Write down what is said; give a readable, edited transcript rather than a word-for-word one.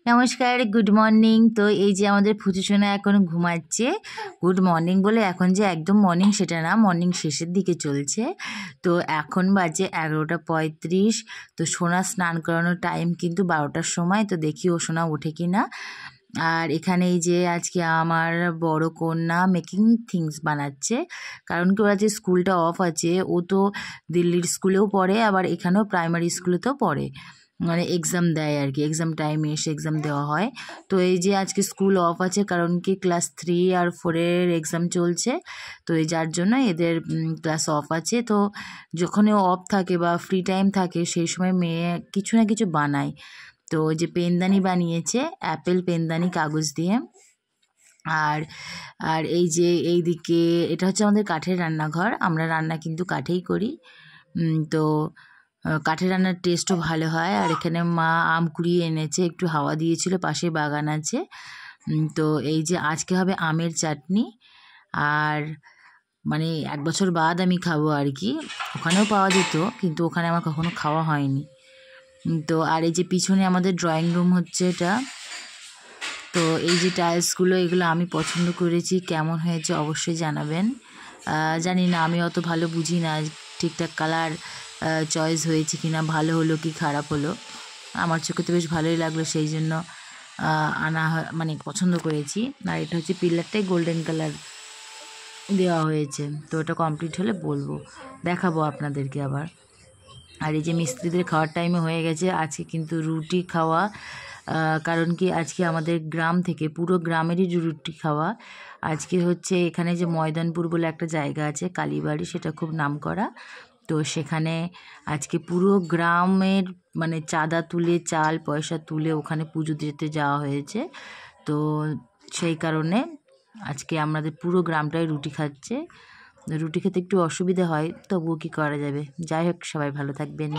নমস্কার, good morning. তো এই যে আমাদের ফুচুসোনা এখন ঘুমাচ্ছে। গুড মর্নিং বলে এখন যে একদম মর্নিং সেটা না, মর্নিং শেষের দিকে চলছে। তো এখন বাজে 11:35। তো সোনা স্নান করানোর টাইম কিন্তু 12টার সময়। তো দেখি ও সোনা ওঠে কি না। আর এখানে এই যে আজকে আমার বড় কন্যা মেকিং থিংস বানাচ্ছে, কারণ কি ওর আজকে স্কুলটা অফ আছে। ও তো দিল্লির স্কুলেও পড়ে, আবার এখানেও প্রাইমারি স্কুলেতেও পড়ে, মানে এক্সাম দেয় আর কি, এক্সাম টাইমে এসে এক্সাম দেওয়া হয়। তো এই যে আজকে স্কুল অফ আছে, কারণ কি ক্লাস 3 আর 4-এর এক্সাম চলছে। তো এই যার জন্য এদের ক্লাস অফ আছে। তো যখন ও অফ থাকে বা ফ্রি টাইম থাকে সেই সময় মেয়ে কিছু না কিছু বানায়। তো ওই যে পেনদানি বানিয়েছে, অ্যাপেল পেনদানি কাগজ দিয়ে। আর আর এই যে এইদিকে এটা হচ্ছে আমাদের কাঠের রান্নাঘর, আমরা রান্না কিন্তু কাঠেই করি। তো কাঠের রান্নার টেস্টও ভালো হয়। আর এখানে মা আম কুড়িয়ে এনেছে, একটু হাওয়া দিয়েছিল, পাশে বাগান আছে। তো এই যে আজকে হবে আমের চাটনি। আর মানে 1 বছর বাদ আমি খাবো আর কি। ওখানেও পাওয়া যেত, কিন্তু ওখানে আমার কখনো খাওয়া হয়নি। তো আর এই যে পিছনে আমাদের ড্রয়িং রুম হচ্ছে এটা। তো এই যে টাইলসগুলো, এগুলো আমি পছন্দ করেছি, কেমন হয়েছে অবশ্যই জানাবেন। জানি না, আমি অত ভালো বুঝি না ঠিকঠাক কালার চয়েস হয়েছে কি না, ভালো হলো কি খারাপ হলো। আমার চোখে তো বেশ ভালোই লাগলো, সেই জন্য আনা মানে পছন্দ করেছি। আর এটা হচ্ছে পিলারটাই গোল্ডেন কালার দেওয়া হয়েছে। তো ওটা কমপ্লিট হলে বলবো, দেখাবো আপনাদেরকে আবার। আর এই যে মিস্ত্রিদের খাওয়ার টাইমে হয়ে গেছে আজকে কিন্তু রুটি খাওয়া, কারণ কি আজকে আমাদের গ্রাম থেকে পুরো গ্রামেরই রুটি খাওয়া। আজকে হচ্ছে এখানে যে ময়দানপুর বলে একটা জায়গা আছে কালীবাড়ি, সেটা খুব নামকরা। তো সেখানে আজকে পুরো গ্রামের মানে চাঁদা তুলে, চাল পয়সা তুলে ওখানে পুজো দিতে যাওয়া হয়েছে। তো সেই কারণে আজকে আমাদের পুরো গ্রামটাই রুটি খাচ্ছে। রুটি খেতে একটু অসুবিধা হয়, তবুও কী করা যাবে। যাই হোক, সবাই ভালো থাকবেন।